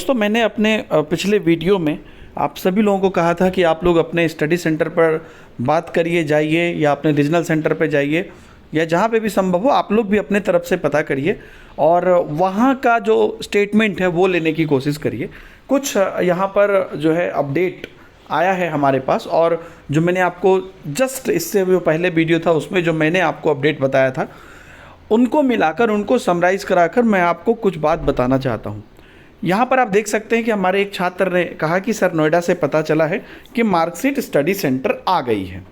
दोस्तों, मैंने अपने पिछले वीडियो में आप सभी लोगों को कहा था कि आप लोग अपने स्टडी सेंटर पर बात करिए, जाइए, या अपने रीजनल सेंटर पर जाइए, या जहाँ पे भी संभव हो आप लोग भी अपने तरफ से पता करिए और वहाँ का जो स्टेटमेंट है वो लेने की कोशिश करिए। कुछ यहाँ पर जो है अपडेट आया है हमारे पास, और जो मैंने आपको जस्ट इससे जो पहले वीडियो था उसमें जो मैंने आपको अपडेट बताया था, उनको मिलाकर, उनको समराइज़ कराकर मैं आपको कुछ बात बताना चाहता हूँ। यहाँ पर आप देख सकते हैं कि हमारे एक छात्र ने कहा कि सर, नोएडा से पता चला है कि मार्कशीट स्टडी सेंटर आ गई है।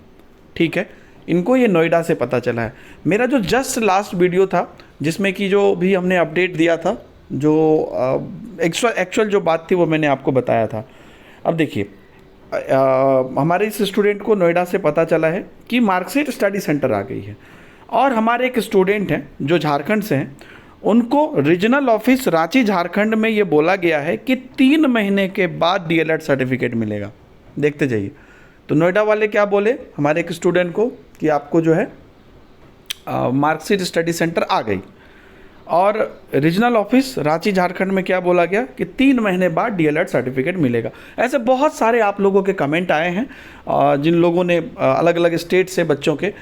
ठीक है, इनको ये नोएडा से पता चला है। मेरा जो जस्ट लास्ट वीडियो था जिसमें कि जो भी हमने अपडेट दिया था, जो एक्चुअल जो बात थी वो मैंने आपको बताया था। अब देखिए, हमारे इस स्टूडेंट को नोएडा से पता चला है कि मार्कशीट स्टडी सेंटर आ गई है, और हमारे एक स्टूडेंट हैं जो झारखंड से हैं, उनको रीजनल ऑफिस रांची झारखंड में ये बोला गया है कि 3 महीने के बाद डीएलएड सर्टिफिकेट मिलेगा। देखते जाइए। तो नोएडा वाले क्या बोले हमारे एक स्टूडेंट को कि आपको जो है मार्कशीट स्टडी सेंटर आ गई, और रीजनल ऑफिस रांची झारखंड में क्या बोला गया कि 3 महीने बाद डीएलएड सर्टिफिकेट मिलेगा। ऐसे बहुत सारे आप लोगों के कमेंट आए हैं, जिन लोगों ने अलग अलग स्टेट से बच्चों के,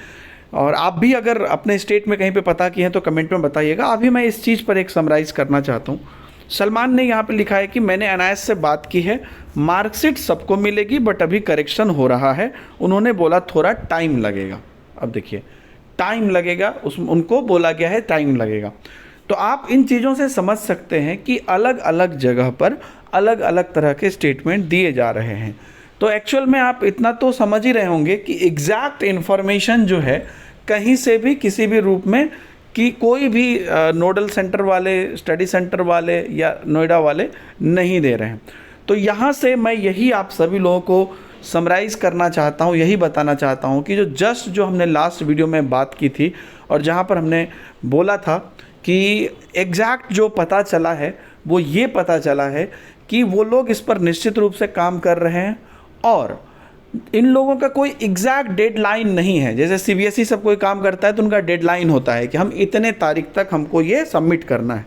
और आप भी अगर अपने स्टेट में कहीं पे पता किए हैं तो कमेंट में बताइएगा। अभी मैं इस चीज़ पर एक समराइज़ करना चाहता हूँ। सलमान ने यहाँ पे लिखा है कि मैंने एनआईएस से बात की है, मार्कशीट सबको मिलेगी बट अभी करेक्शन हो रहा है, उन्होंने बोला थोड़ा टाइम लगेगा। अब देखिए, टाइम लगेगा, उनको बोला गया है टाइम लगेगा। तो आप इन चीज़ों से समझ सकते हैं कि अलग अलग जगह पर अलग अलग तरह के स्टेटमेंट दिए जा रहे हैं। तो एक्चुअल में आप इतना तो समझ ही रहे होंगे कि एग्जैक्ट इन्फॉर्मेशन जो है कहीं से भी किसी भी रूप में कि कोई भी नोडल सेंटर वाले, स्टडी सेंटर वाले या नोएडा वाले नहीं दे रहे हैं। तो यहाँ से मैं यही आप सभी लोगों को समराइज़ करना चाहता हूँ, यही बताना चाहता हूँ कि जो हमने लास्ट वीडियो में बात की थी और जहाँ पर हमने बोला था कि एग्जैक्ट जो पता चला है वो ये पता चला है कि वो लोग इस पर निश्चित रूप से काम कर रहे हैं, और इन लोगों का कोई एग्जैक्ट डेडलाइन नहीं है। जैसे सीबीएसई सब कोई काम करता है तो उनका डेडलाइन होता है कि हम इतने तारीख तक हमको ये सबमिट करना है,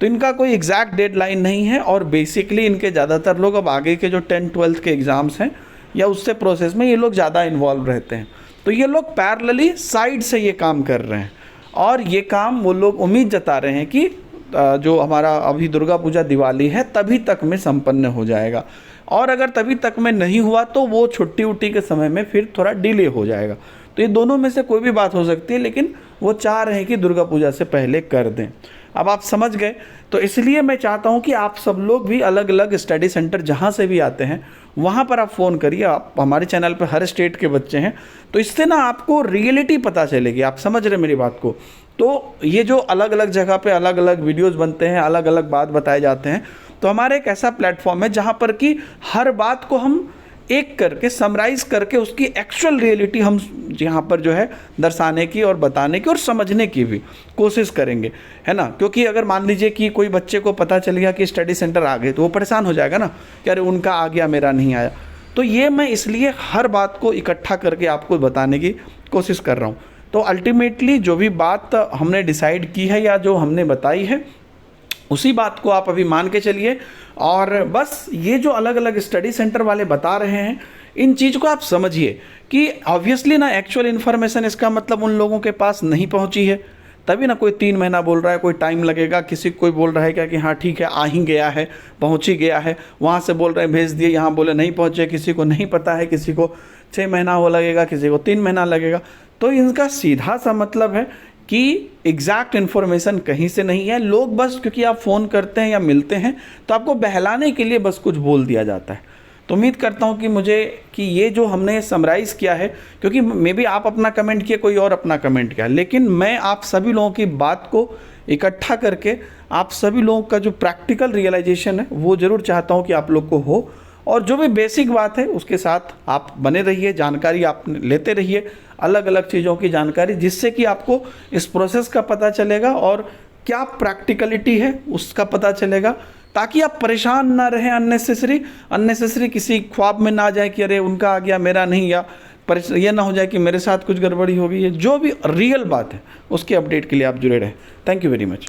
तो इनका कोई एग्जैक्ट डेडलाइन नहीं है। और बेसिकली इनके ज़्यादातर लोग अब आगे के जो 10th-12th के एग्ज़ाम्स हैं या उससे प्रोसेस में ये लोग ज़्यादा इन्वॉल्व रहते हैं, तो ये लोग पैरेलली साइड से ये काम कर रहे हैं, और ये काम वो लोग उम्मीद जता रहे हैं कि जो हमारा अभी दुर्गा पूजा, दिवाली है, तभी तक में संपन्न हो जाएगा, और अगर तभी तक में नहीं हुआ तो वो छुट्टी उट्टी के समय में फिर थोड़ा डिले हो जाएगा। तो ये दोनों में से कोई भी बात हो सकती है, लेकिन वो चाह रहे हैं कि दुर्गा पूजा से पहले कर दें। अब आप समझ गए। तो इसलिए मैं चाहता हूं कि आप सब लोग भी अलग अलग स्टडी सेंटर जहां से भी आते हैं वहां पर आप फ़ोन करिए। आप हमारे चैनल पर हर स्टेट के बच्चे हैं, तो इससे ना आपको रियलिटी पता चलेगी। आप समझ रहे मेरी बात को। तो ये जो अलग अलग जगह पे अलग अलग वीडियोज़ बनते हैं, अलग अलग बात बताए जाते हैं, तो हमारा एक ऐसा प्लेटफॉर्म है जहाँ पर कि हर बात को हम एक करके समराइज़ करके उसकी एक्चुअल रियलिटी हम यहाँ पर जो है दर्शाने की और बताने की और समझने की भी कोशिश करेंगे, है ना। क्योंकि अगर मान लीजिए कि कोई बच्चे को पता चल गया कि स्टडी सेंटर आ गए तो वो परेशान हो जाएगा ना कि अरे उनका आ गया, मेरा नहीं आया। तो ये मैं इसलिए हर बात को इकट्ठा करके आपको बताने की कोशिश कर रहा हूँ। तो अल्टीमेटली जो भी बात हमने डिसाइड की है या जो हमने बताई है उसी बात को आप अभी मान के चलिए। और बस ये जो अलग अलग स्टडी सेंटर वाले बता रहे हैं, इन चीज़ को आप समझिए कि ऑब्वियसली ना एक्चुअल इन्फॉर्मेशन इसका मतलब उन लोगों के पास नहीं पहुंची है, तभी ना कोई 3 महीना बोल रहा है, कोई टाइम लगेगा। किसी कोई बोल रहा है क्या कि हाँ ठीक है आ ही गया है, पहुंच ही गया है, वहाँ से बोल रहे हैं भेज दिए, यहाँ बोले नहीं पहुँचे। किसी को नहीं पता है, किसी को 6 महीना हो लगेगा, किसी को 3 महीना लगेगा। तो इनका सीधा सा मतलब है कि एग्जैक्ट इन्फॉर्मेशन कहीं से नहीं है। लोग बस क्योंकि आप फ़ोन करते हैं या मिलते हैं तो आपको बहलाने के लिए बस कुछ बोल दिया जाता है। तो उम्मीद करता हूँ कि ये जो हमने समराइज़ किया है, क्योंकि मे बी आप अपना कमेंट किए, कोई और अपना कमेंट किया, लेकिन मैं आप सभी लोगों की बात को इकट्ठा करके आप सभी लोगों का जो प्रैक्टिकल रियलाइजेशन है वो ज़रूर चाहता हूँ कि आप लोग को हो। और जो भी बेसिक बात है उसके साथ आप बने रहिए, जानकारी आप लेते रहिए, अलग अलग चीज़ों की जानकारी, जिससे कि आपको इस प्रोसेस का पता चलेगा और क्या प्रैक्टिकलिटी है उसका पता चलेगा, ताकि आप परेशान ना रहें अननेसेसरी किसी ख्वाब में ना जाए कि अरे उनका आ गया मेरा नहीं, या ये ना हो जाए कि मेरे साथ कुछ गड़बड़ी हो गई है। जो भी रियल बात है उसके अपडेट के लिए आप जुड़े रहें। Thank you very much.